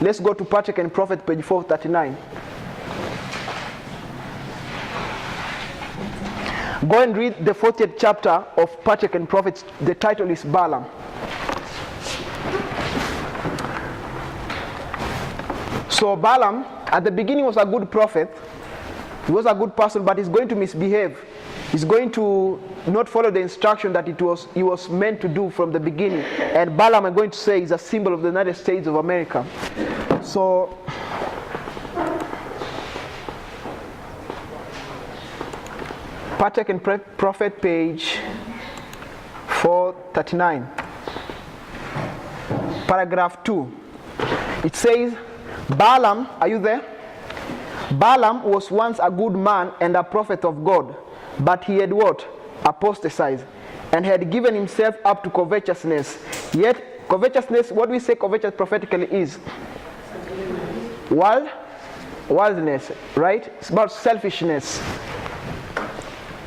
Let's go to Patrick and Prophet, page 439. Go and read the 40th chapter of Patrick and Prophets. The title is Balaam. So Balaam, at the beginning, was a good prophet. He was a good person, but he's going to misbehave. He's going to not follow the instruction that he was meant to do from the beginning. And Balaam, I'm going to say, is a symbol of the United States of America. So Patrick and Prophet, page 439, paragraph 2. It says, Balaam, are you there? Balaam was once a good man and a prophet of God, but he had what? Apostatized. and had given himself up to covetousness. Yet covetousness, what we say covetous prophetically is worldliness, right? It's about selfishness.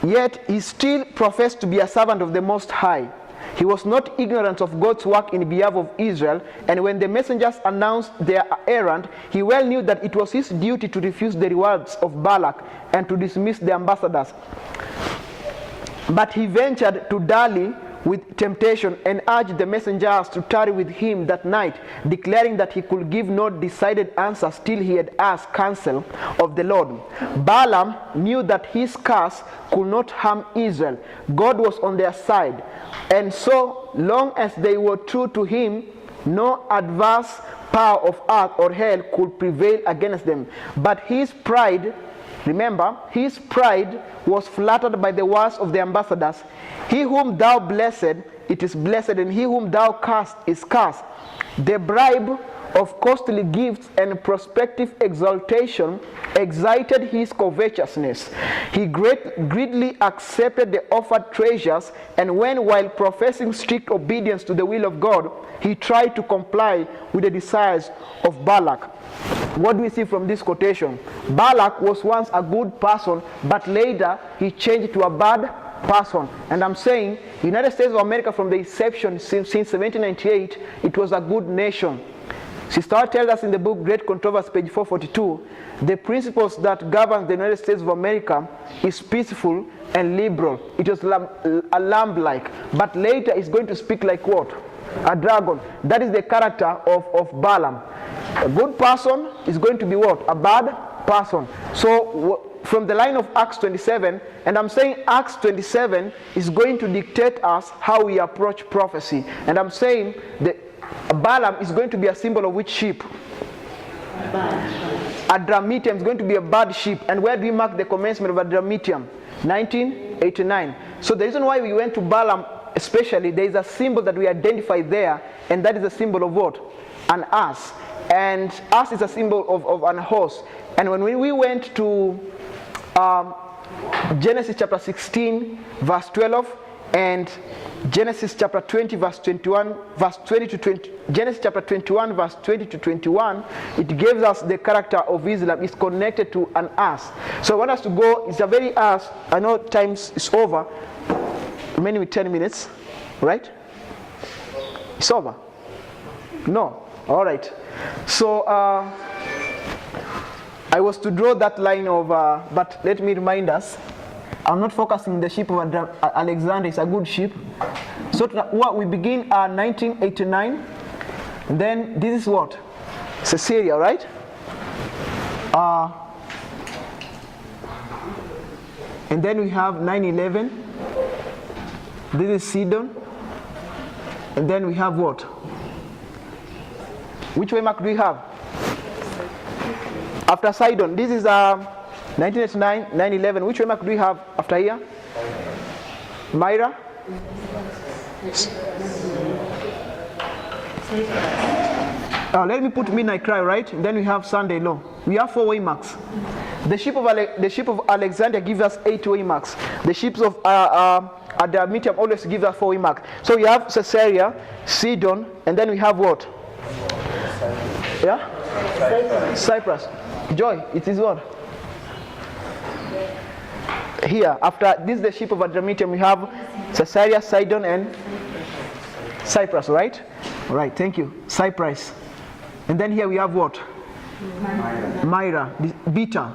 Yet he still professed to be a servant of the Most High. He was not ignorant of God's work in behalf of Israel, and when the messengers announced their errand, he well knew that it was his duty to refuse the rewards of Balak and to dismiss the ambassadors. But he ventured to dally with temptation and urged the messengers to tarry with him that night, declaring that he could give no decided answer till he had asked counsel of the Lord. Balaam knew that his curse could not harm Israel. God was on their side, and so long as they were true to him, no adverse power of earth or hell could prevail against them. But his pride, remember, his pride was flattered by the words of the ambassadors. He whom thou blessed, it is blessed, and he whom thou cursed is cursed. The bribe of costly gifts and prospective exaltation excited his covetousness. He greedily accepted the offered treasures, and when, while professing strict obedience to the will of God, he tried to comply with the desires of Balak. What do we see from this quotation? Balak was once a good person, but later he changed to a bad person. And I'm saying, United States of America from the inception since 1798, it was a good nation. Sister tells us in the book Great Controversy, page 442, the principles that govern the United States of America is peaceful and liberal. It was a lamb-like, but later it's going to speak like what? A dragon. That is the character of Balaam. A good person is going to be what? A bad person. So from the line of Acts 27, and I'm saying Acts 27 is going to dictate us how we approach prophecy. And I'm saying that Balaam is going to be a symbol of which sheep? Adramitium is going to be a bad sheep. And where do we mark the commencement of Adramitium? 1989. So the reason why we went to Balaam especially, there is a symbol that we identify there, and that is a symbol of what? An ass. And ass is a symbol of an horse. And when we went to Genesis chapter 16 verse 12 and Genesis chapter 20 verse 21 verse 20 to 20, Genesis chapter 21 verse 20 to 21, it gives us the character of Islam. It's connected to an ass. So I want us to go. It's a very ass. I know time is over, remaining with 10 minutes, right? It's over? No. All right. So I was to draw that line of, but let me remind us, I'm not focusing the ship of Alexander. It's a good ship. So what we begin 1989. And then this is what? Caesarea, right? And then we have 9/11. This is Sidon. And then we have what? Which way mark do we have? After Sidon, this is 1989, 9/11. Which way mark do we have after here? Myra? Let me put midnight cry, right? Then we have Sunday law. We have 4 waymarks. The ship of Alexandria gives us 8 waymarks. The ships of Adramitium always gives us 4 waymarks. So we have Caesarea, Sidon, and then we have what? Yeah? Cyprus. Joy, it is what? Here, after this is the ship of Adramitium, we have Caesarea, Sidon, and Cyprus, right? All right, thank you. Cyprus. And then here we have what? Myra. Bitter.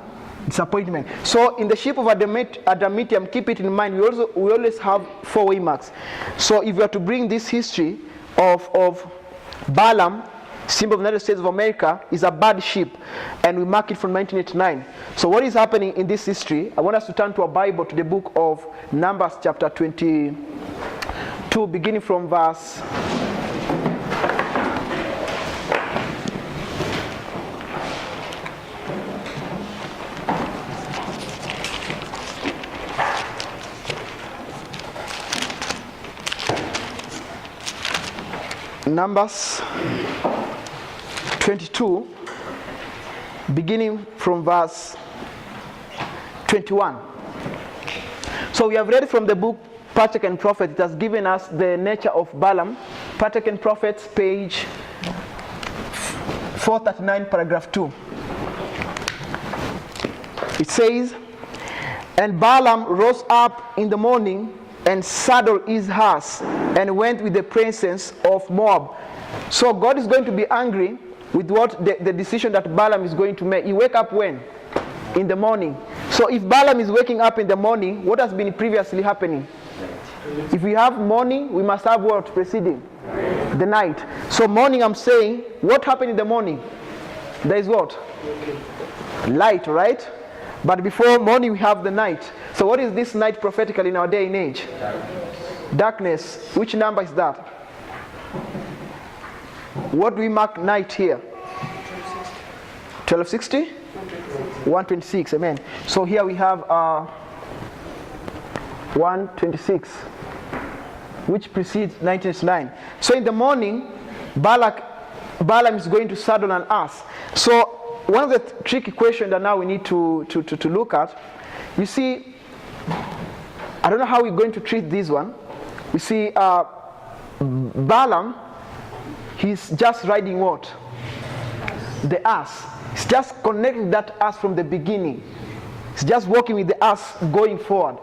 Disappointment. So in the ship of Adramitium, keep it in mind, we always have 4 waymarks. So if we are to bring this history of Balaam, symbol of the United States of America, is a bad ship, and we mark it from 1989. So what is happening in this history? I want us to turn to our Bible, to the book of Numbers chapter 22, beginning from verse 22, beginning from verse 21. So we have read from the book Patrick and Prophet, it has given us the nature of Balaam. Patrick and Prophets, page 439, paragraph 2. It says, and Balaam rose up in the morning and saddled his horse and went with the princes of Moab. So God is going to be angry with what the decision that Balaam is going to make. He wake up when? In the morning. So if Balaam is waking up in the morning, what has been previously happening? If we have morning, we must have what preceding? The night. So morning, I'm saying, what happened in the morning? There is what? Light, right? But before morning, we have the night. So what is this night prophetically in our day and age? Darkness. Which number is that? What do we mark night here? 1260? 126, amen. So here we have 126, which precedes 1909. So in the morning, Balaam is going to saddle an ass. So one of the tricky questions that now we need to look at, you see, I don't know how we're going to treat this one. You see, Balaam, he's just riding what? The ass. He's just connecting that ass from the beginning. He's just walking with the ass going forward.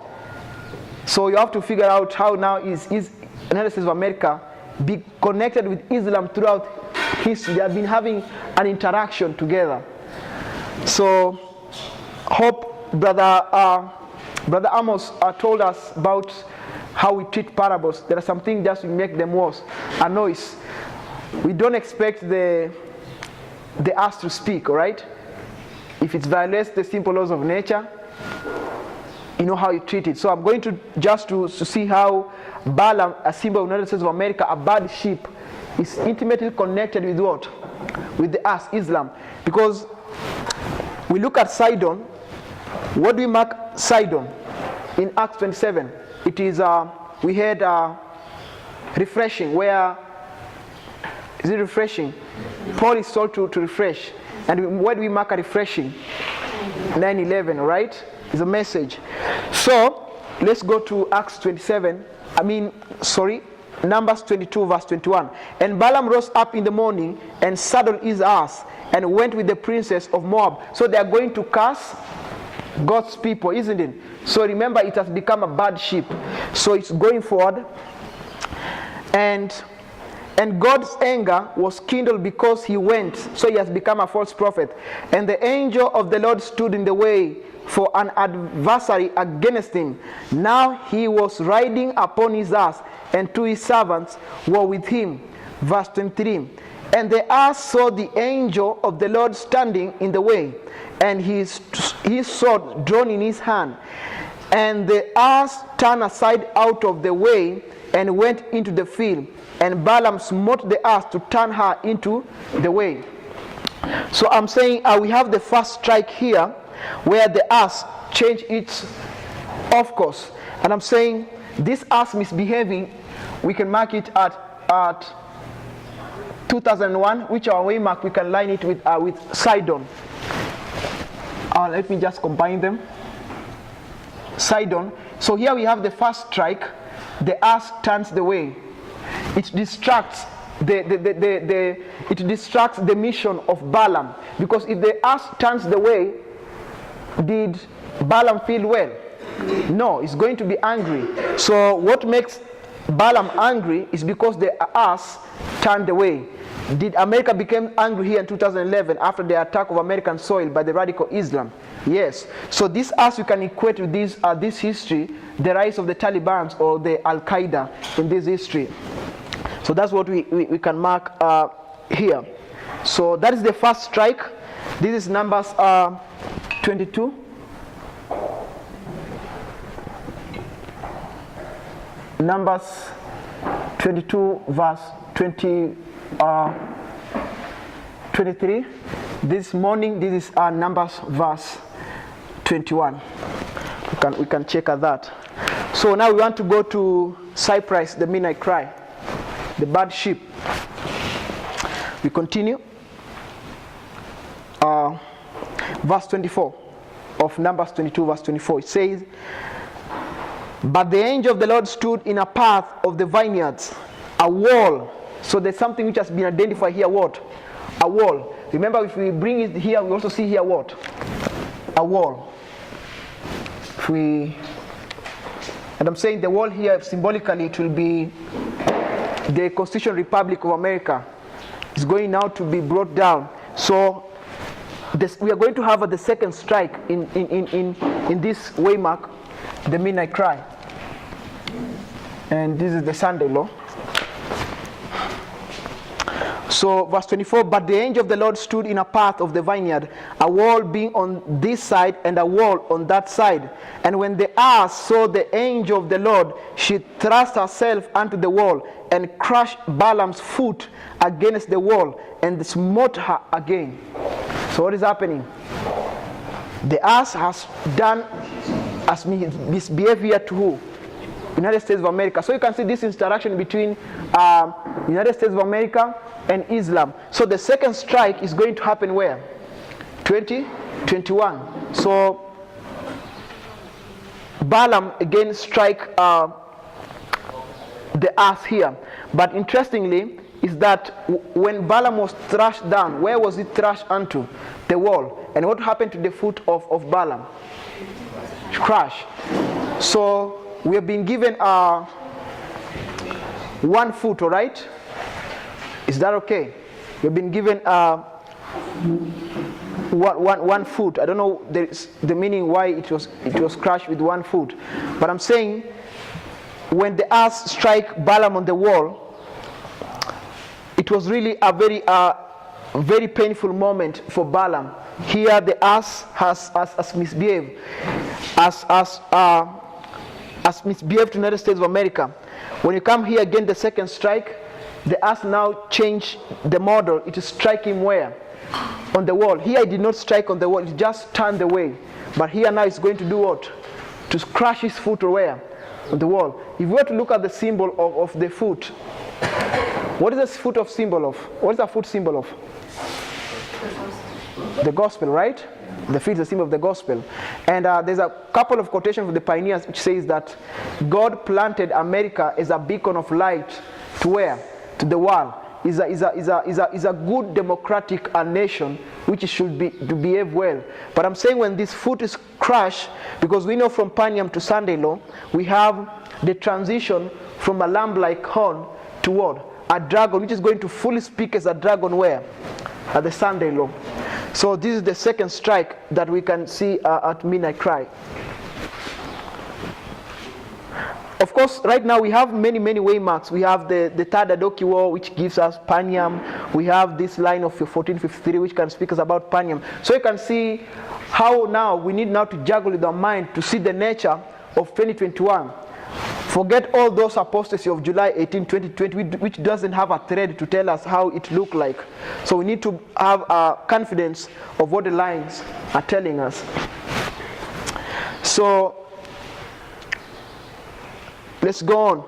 So you have to figure out how now is United States of America be connected with Islam throughout history. They have been having an interaction together. So hope Brother Amos told us about how we treat parables. There are some things just to make them worse. A noise. We don't expect the ass to speak, all right? If it violates the simple laws of nature, you know how you treat it. So I'm going to just to see how Balaam, a symbol of the United States of America, a bad sheep, is intimately connected with what? With the ass, Islam. Because we look at Sidon. What do we mark Sidon? In Acts 27, it is, we had refreshing, where, is it refreshing? Paul is told to refresh. And where do we mark a refreshing? 9/11, right? It's a message. So, let's go to Acts 27. Numbers 22, verse 21. And Balaam rose up in the morning and saddled his ass and went with the princes of Moab. So they are going to curse God's people, isn't it? So remember, it has become a bad sheep. So it's going forward. And God's anger was kindled because he went. So he has become a false prophet. And the angel of the Lord stood in the way for an adversary against him. Now he was riding upon his ass, and two his servants were with him. Verse 23. And the ass saw the angel of the Lord standing in the way, and his sword drawn in his hand. And the ass turned aside out of the way and went into the field. And Balaam smote the ass to turn her into the way. So I'm saying we have the first strike here, where the ass changed its off course. And I'm saying this ass misbehaving, we can mark it at 2001, which our way mark, we can line it with Sidon. Let me just combine them. Sidon. So here we have the first strike. The ass turns the way. It distracts it distracts the mission of Balaam, because if the ass turns the way, did Balaam feel well? No, he's going to be angry. So what makes Balaam angry is because the ass turned away. Did America become angry here in 2011 after the attack of American soil by the radical Islam? Yes. So this ass you can equate with this history, the rise of the Taliban or the Al-Qaeda in this history. So that's what we can mark here. So that is the first strike. This is Numbers 22. Numbers 22 verse 23. This morning, this is Numbers verse 21. We can check at that. So now we want to go to Cyprus, the midnight cry, the bad sheep. We continue. Verse 24 of Numbers 22, verse 24. It says, But the angel of the Lord stood in a path of the vineyards, a wall. So there's something which has been identified here, what? A wall. Remember, if we bring it here, we also see here what? A wall. And I'm saying the wall here, symbolically, it will be the Constitutional Republic of America. It's going now to be brought down. So we are going to have the second strike in this waymark, the midnight cry. And this is the Sunday law. So verse 24, but the angel of the Lord stood in a path of the vineyard, a wall being on this side and a wall on that side. And when the ass saw the angel of the Lord, she thrust herself unto the wall and crushed Balaam's foot against the wall and smote her again. So what is happening? The ass has misbehaved here to who? United States of America. So you can see this interaction between United States of America and Islam. So the second strike is going to happen where? 2021. So Balaam again strike the ass here. But interestingly is that when Balaam was thrashed down, where was it thrashed onto? The wall. And what happened to the foot of Balaam? Crash. So we have been given 1 foot, all right? Is that okay? We've been given 1 foot. I don't know the meaning why it was crushed with 1 foot. But I'm saying when the ass strike Balaam on the wall, it was really a very painful moment for Balaam. Here the ass has misbehaved. Has misbehaved to the United States of America. When you come here again, the second strike, the ass now changed the model. It is striking where? On the wall. Here it did not strike on the wall, it just turned away. But here now it's going to do what? To crush his foot or where? On the wall. If we were to look at the symbol of the foot, what is the foot of symbol of? What is the foot symbol of? The gospel, right? The feet is the symbol of the gospel. And there's a couple of quotations from the pioneers which says that God planted America as a beacon of light to where? To the world. Is a good democratic nation which should to behave well. But I'm saying when this foot is crushed, because we know from Paniam to Sunday law, we have the transition from a lamb-like horn to what? A dragon, which is going to fully speak as a dragon where? At the Sunday law. So this is the second strike that we can see at midnight cry. Of course, right now we have many waymarks. We have the third Adoki War, which gives us Paniam. We have this line of 1453, which can speak us about Paniam. So you can see how now we need now to juggle with our mind to see the nature of 2021. Forget all those apostasy of July 18, 2020, which doesn't have a thread to tell us how it looked like. So we need to have confidence of what the lines are telling us. So let's go on.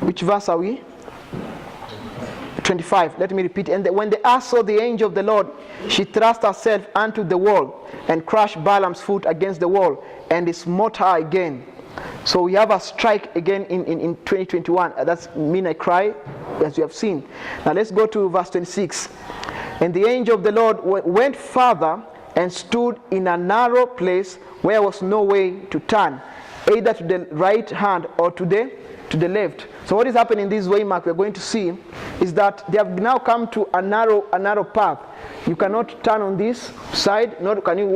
Which verse are we? 25. Let me repeat. And when the ass saw the angel of the Lord, she thrust herself unto the wall and crushed Balaam's foot against the wall and smote her again. So we have a strike again in 2021. That's midnight cry, as you have seen. Now let's go to verse 26. And the angel of the Lord went further and stood in a narrow place where was no way to turn, either to the right hand or to the left. So what is happening in this waymark we're going to see is that they have now come to a narrow path. You cannot turn on this side, nor can you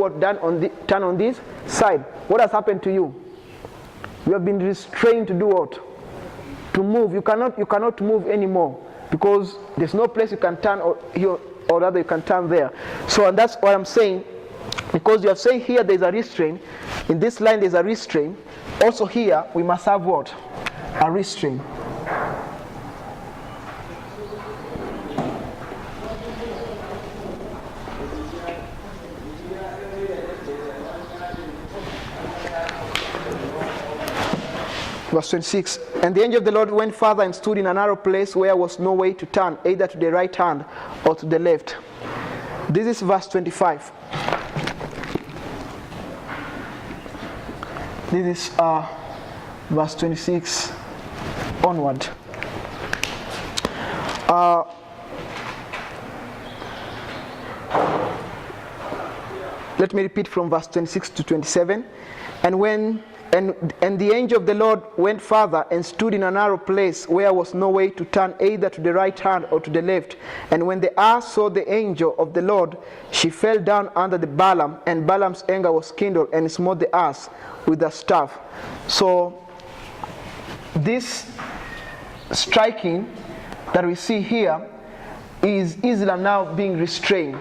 turn on this side. What has happened to you? You have been restrained to do what? To move. You cannot move anymore because there's no place you can turn or rather you can turn there. So and that's what I'm saying. Because you are saying here there's a restraint. In this line there's a restraint. Also here we must have what? A restraint. Verse 26. And the angel of the Lord went further and stood in a narrow place where was no way to turn, either to the right hand or to the left. This is verse 25. This is verse 26 onward. Let me repeat from verse 26 to 27. And the angel of the Lord went further and stood in a narrow place where was no way to turn either to the right hand or to the left. And when the ass saw the angel of the Lord, she fell down under the Balaam, and Balaam's anger was kindled, and smote the ass with a staff. So this striking that we see here is Israel now being restrained,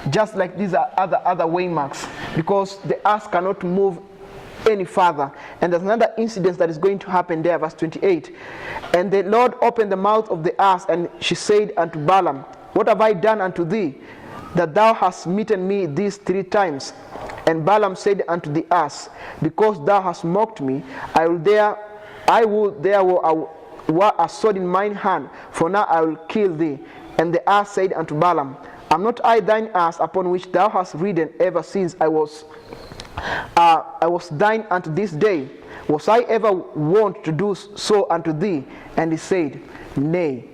just like these are other waymarks, because the ass cannot move any further. And there's another incident that is going to happen there, verse 28. And the Lord opened the mouth of the ass, and she said unto Balaam, What have I done unto thee, that thou hast smitten me these 3 times? And Balaam said unto the ass, Because thou hast mocked me, I will there were a sword in mine hand, for now I will kill thee. And the ass said unto Balaam, Am not I thine ass, upon which thou hast ridden ever since I was thine unto this day? Was I ever wont to do so unto thee? And he said, Nay.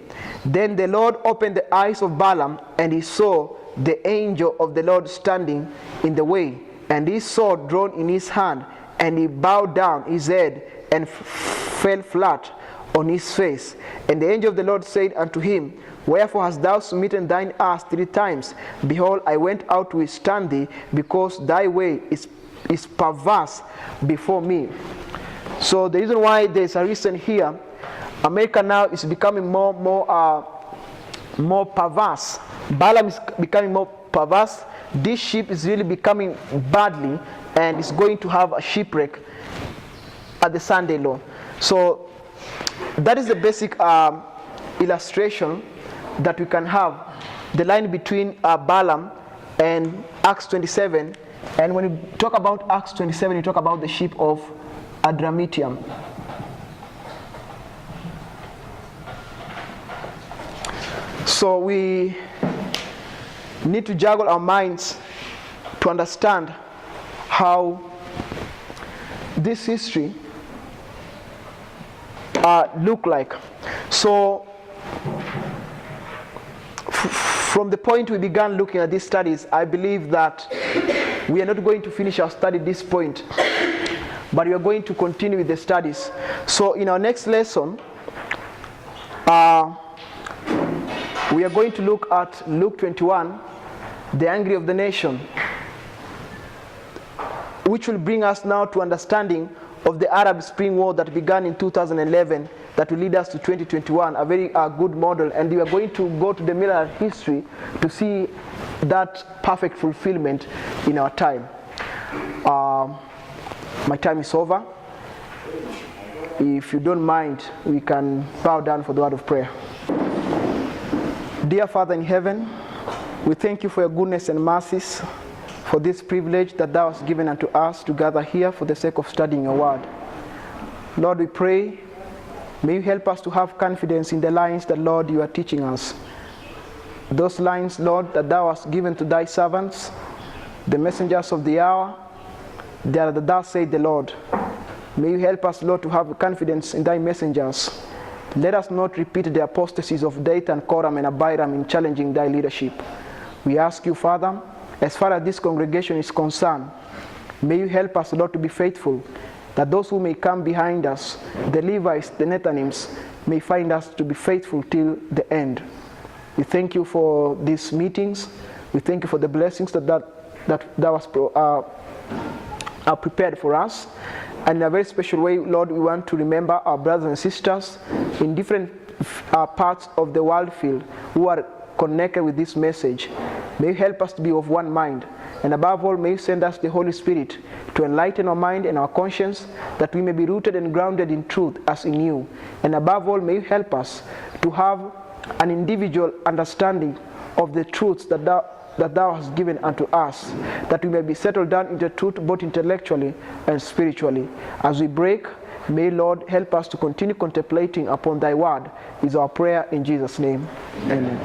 Then the Lord opened the eyes of Balaam, and he saw the angel of the Lord standing in the way, and his sword drawn in his hand, and he bowed down his head and fell flat on his face. And the angel of the Lord said unto him, Wherefore hast thou smitten thine ass 3 times? Behold, I went out to withstand thee, because thy way is perverse before me. So the reason why there's a reason here, America now is becoming more perverse. Balaam is becoming more perverse. This ship is really becoming badly, and is going to have a shipwreck at the Sunday law. So that is the basic illustration that we can have, the line between Balaam and Acts 27. And when you talk about Acts 27, you talk about the ship of Adramyttium. So we need to juggle our minds to understand how this history look like. So from the point we began looking at these studies, I believe that we are not going to finish our study at this point, but we are going to continue with the studies. So in our next lesson, we are going to look at Luke 21, the anger of the nation, which will bring us now to understanding of the Arab Spring War that began in 2011, that will lead us to 2021, a very good model. And we are going to go to the mirror history to see that perfect fulfillment in our time. My time is over. If you don't mind, we can bow down for the word of prayer. Dear Father in heaven, we thank you for your goodness and mercies, for this privilege that thou hast given unto us to gather here for the sake of studying your word. Lord, we pray, may you help us to have confidence in the lines that, Lord, you are teaching us. Those lines, Lord, that thou hast given to thy servants, the messengers of the hour, they are that thou said the Lord. May you help us, Lord, to have confidence in thy messengers. Let us not repeat the apostasies of Dathan, Korah, and Abiram in challenging thy leadership. We ask you, Father, as far as this congregation is concerned, may you help us, Lord, to be faithful, that those who may come behind us, the Levites, the Nethanims, may find us to be faithful till the end. We thank you for these meetings. We thank you for the blessings that was prepared for us. And in a very special way, Lord, we want to remember our brothers and sisters in different parts of the world field who are connected with this message. May you help us to be of one mind. And above all, may you send us the Holy Spirit to enlighten our mind and our conscience, that we may be rooted and grounded in truth as in you. And above all, may you help us to have an individual understanding of the truths that thou hast given unto us, that we may be settled down into truth both intellectually and spiritually. As we break, may Lord help us to continue contemplating upon thy word, is our prayer in Jesus' name. Amen.